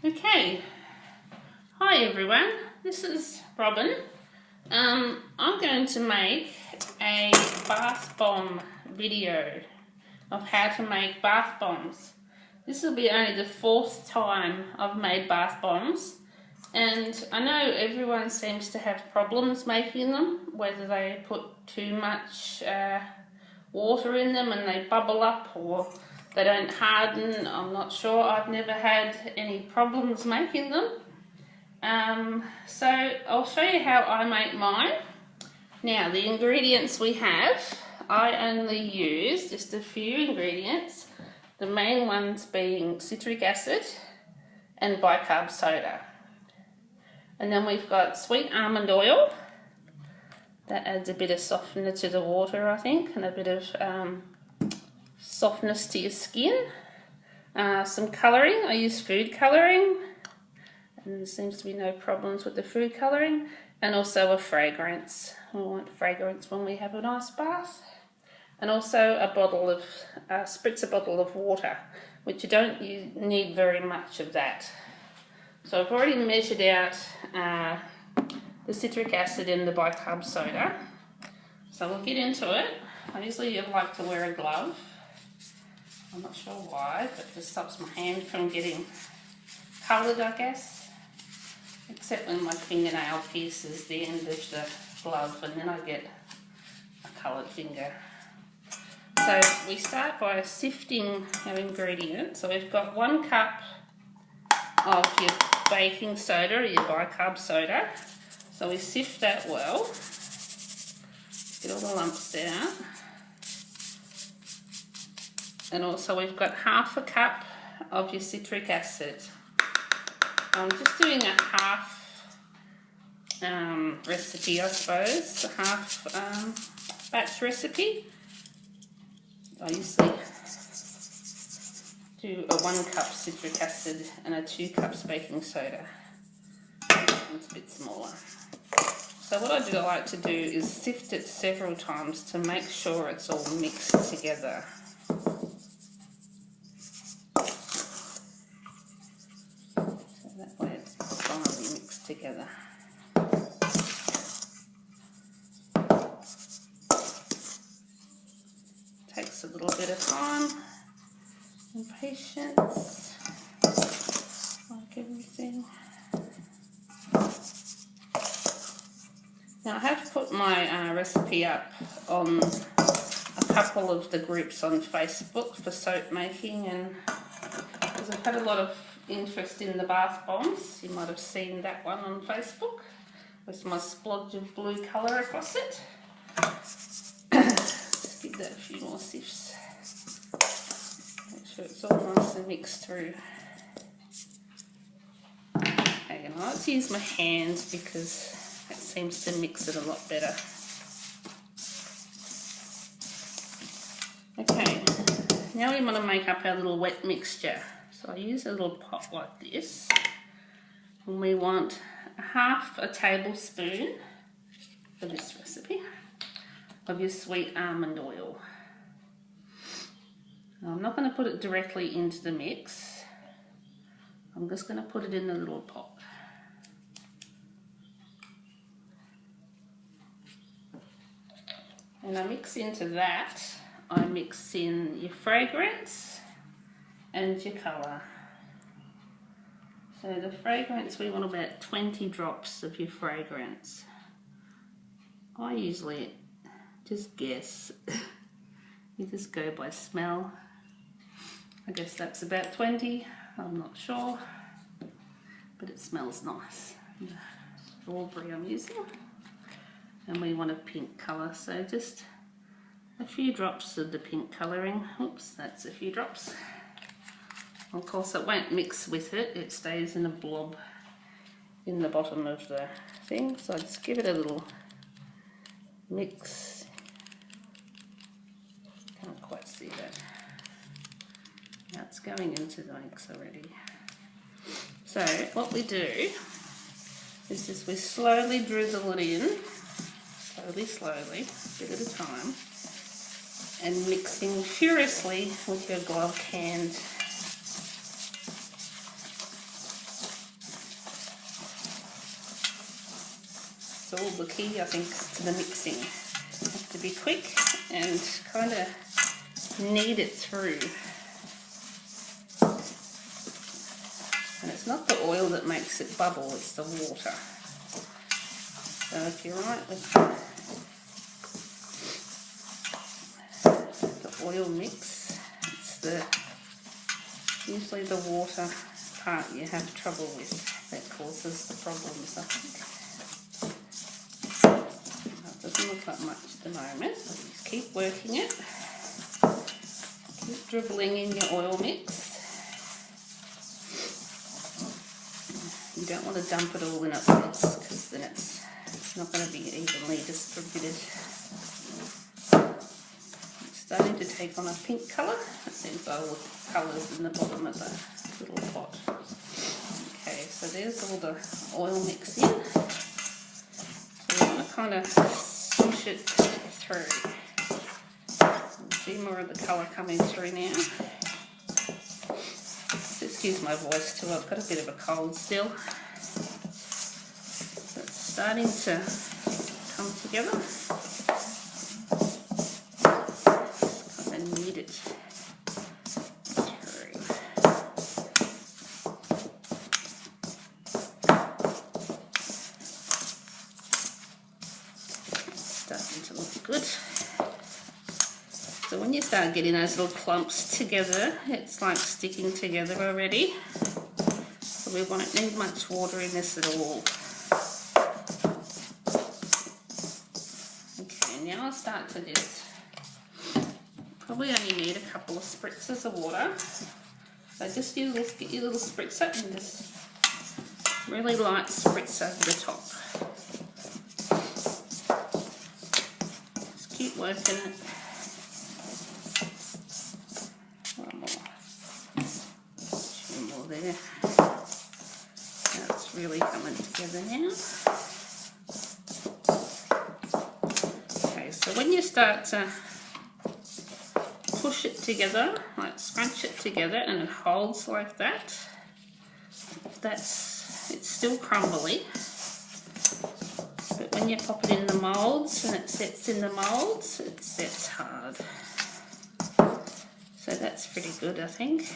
Okay, hi everyone, this is Robin. I'm going to make a bath bomb video of how to make bath bombs. This will be only the fourth time I've made bath bombs, and I know everyone seems to have problems making them, whether they put too much water in them and they bubble up, or they don't harden. I'm not sure. I've never had any problems making them. So I'll show you how I make mine. Now, the ingredients we have, I only use just a few ingredients, the main ones being citric acid and bicarb soda. And then we've got sweet almond oil. That adds a bit of softener to the water, I think, and a bit of softness to your skin. Some colouring, I use food colouring, and there seems to be no problems with the food colouring. And also a fragrance. We want fragrance when we have a nice bath. And also a bottle of, spritzer bottle of water, which you don't need very much of that. So I've already measured out the citric acid and the bicarb soda. So we'll get into it. I usually like to wear a glove. I'm not sure why, but this stops my hand from getting coloured, I guess. Except when my fingernail pierces the end of the glove, and then I get a coloured finger. So we start by sifting our ingredients. So we've got 1 cup of your baking soda or your bicarb soda. So we sift that well, get all the lumps out. And also we've got 1/2 cup of your citric acid. I'm just doing a half recipe, I suppose, a half batch recipe. I usually do a 1 cup citric acid and a 2 cups baking soda. This one's a bit smaller. So what I like to do is sift it several times to make sure it's all mixed together. So that way it's finely mixed together. Takes a little bit of time and patience, like everything. Now I have put my recipe up on a couple of the groups on Facebook for soap making, and because I've had a lot of interest in the bath bombs, you might have seen that one on Facebook with my splodge of blue colour across it. Just give that a few more sifts. Make sure it's all nice and mixed through. Okay, and I like to use my hands because it seems to mix it a lot better. Okay, now we want to make up our little wet mixture. So I use a little pot like this, and we want 1/2 tablespoon for this recipe of your sweet almond oil. Now, I'm not going to put it directly into the mix. I'm just going to put it in the little pot. And I mix into that, I mix in your fragrance and your colour. So the fragrance, we want about 20 drops of your fragrance. I usually just guess. You just go by smell. I guess that's about 20, I'm not sure, but it smells nice. The strawberry I'm using. And we want a pink colour, so just a few drops of the pink colouring. Oops, that's a few drops. Of course it won't mix with it, it stays in a blob in the bottom of the thing, so I just give it a little mix. Can't quite see that. Now it's going into the mix already. So what we do is just we slowly drizzle it in, slowly, a bit at a time, and mixing furiously with your gloved hand. So all the key, I think, to the mixing. You have to be quick and kind of knead it through. And it's not the oil that makes it bubble, it's the water. So if you're right with the oil mix, it's usually the water part you have trouble with that causes the problems, I think. It doesn't look like much at the moment, but just keep working it. Keep dribbling in your oil mix. You don't want to dump it all in at once because then it's not going to be evenly distributed. It's starting to take on a pink colour. It seems like all the colours in the bottom of the little pot. Okay, so there's all the oil mix in. So we want to kind of push it through. See more of the colour coming through now. Excuse my voice too, I've got a bit of a cold still. So it's starting to come together. Just kind of knead it through. It's starting to look good. So when you start getting those little clumps together, it's like sticking together already. So we won't need much water in this at all. Okay, now I'll start to just, probably only need a couple of spritzes of water. So just get your little spritzer and just really light spritz over the top. Just keep working it. There. That's really coming together now. Okay, so when you start to push it together, like scrunch it together, and it holds like that, it's still crumbly. But when you pop it in the moulds and it sets in the moulds, it sets hard. So that's pretty good, I think.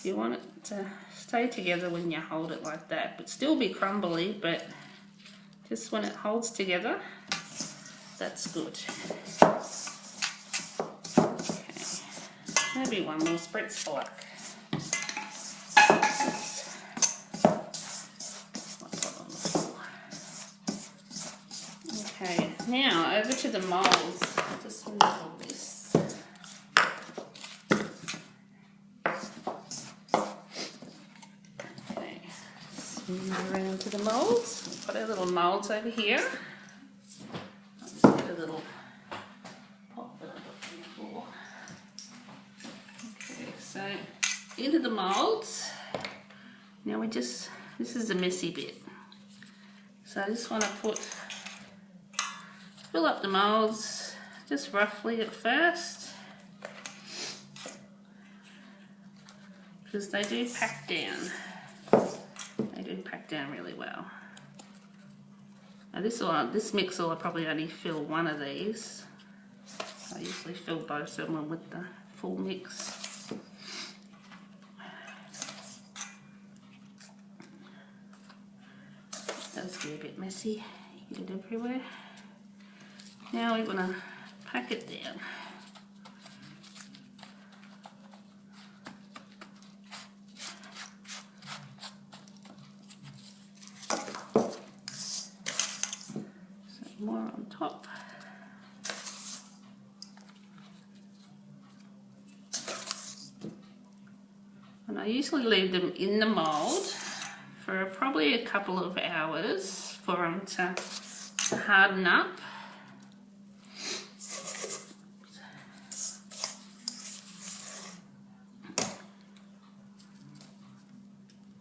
You want it to stay together when you hold it like that, but still be crumbly, but just when it holds together, that's good. Okay, maybe one more spritz for luck. Okay, now over to the moulds. Just move all this. Move around to the moulds. We've got our little moulds over here. I'll just get a little pot that I've got before. Okay, so into the moulds. Now this is the messy bit. So I just want to fill up the moulds just roughly at first, because they do pack down. They do pack down really well. Now this mix will probably only fill one of these. I usually fill both of them with the full mix. It does get a bit messy, you get it everywhere. Now we want to pack it down. More on top. And I usually leave them in the mould for probably a couple of hours for them to harden up.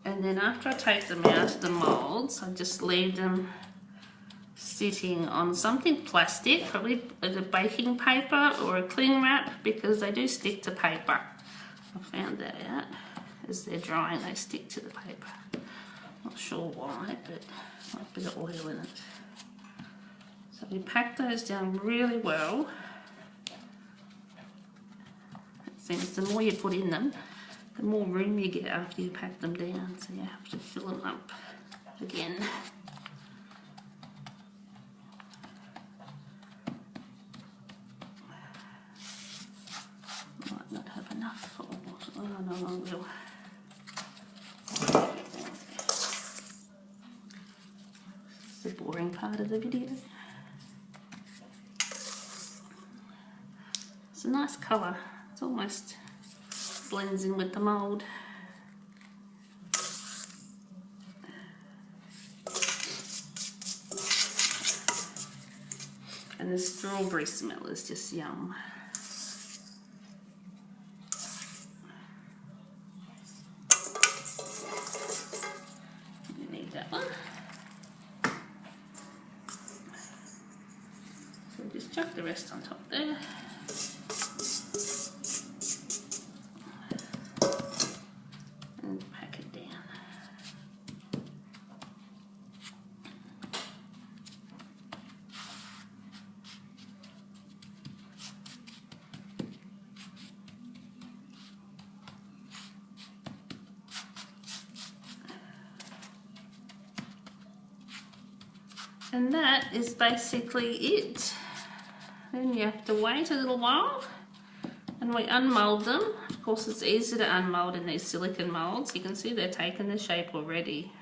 And then after I take them out of the moulds, I just leave them sitting on something plastic, probably a baking paper or a cling wrap, because they do stick to paper. I found that out. As they're drying, they stick to the paper. Not sure why, but a bit of oil in it. So we pack those down really well. It seems the more you put in them, the more room you get after you pack them down, so you have to fill them up again. Might not have enough. Oh no, I will. This is the boring part of the video. It's a nice colour. It's almost blends in with the mould. And the strawberry smell is just yum. You need that one. So just chuck the rest on top there. And that is basically it. Then you have to wait a little while and we unmould them. Of course it's easy to unmould in these silicone moulds. You can see they're taking the shape already.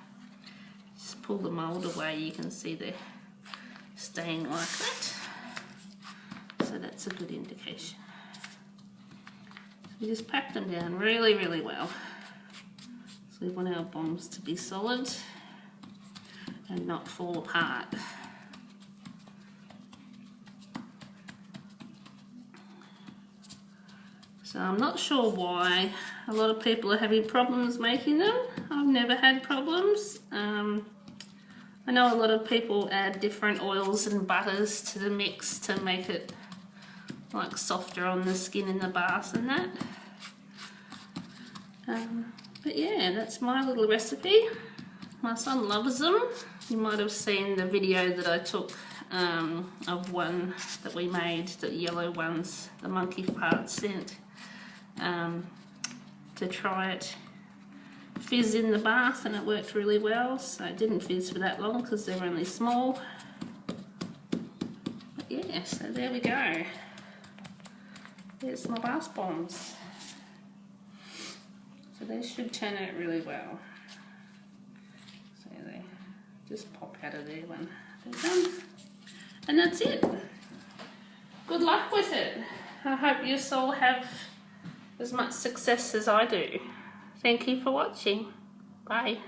Just pull the mould away, you can see they're staying like that. So that's a good indication. So we just pack them down really, really well. So we want our bombs to be solid and not fall apart. So I'm not sure why a lot of people are having problems making them. I've never had problems. I know a lot of people add different oils and butters to the mix to make it like softer on the skin in the bath and that. But yeah, that's my little recipe. My son loves them. You might have seen the video that I took of one that we made, the yellow ones, the monkey fart scent, to try it fizz in the bath, and it worked really well. So it didn't fizz for that long because they're only small. But yeah, so there we go. There's my bath bombs. So they should turn out really well. So they just pop out of there when they're done. And that's it. Good luck with it. I hope you all have as much success as I do. Thank you for watching. Bye.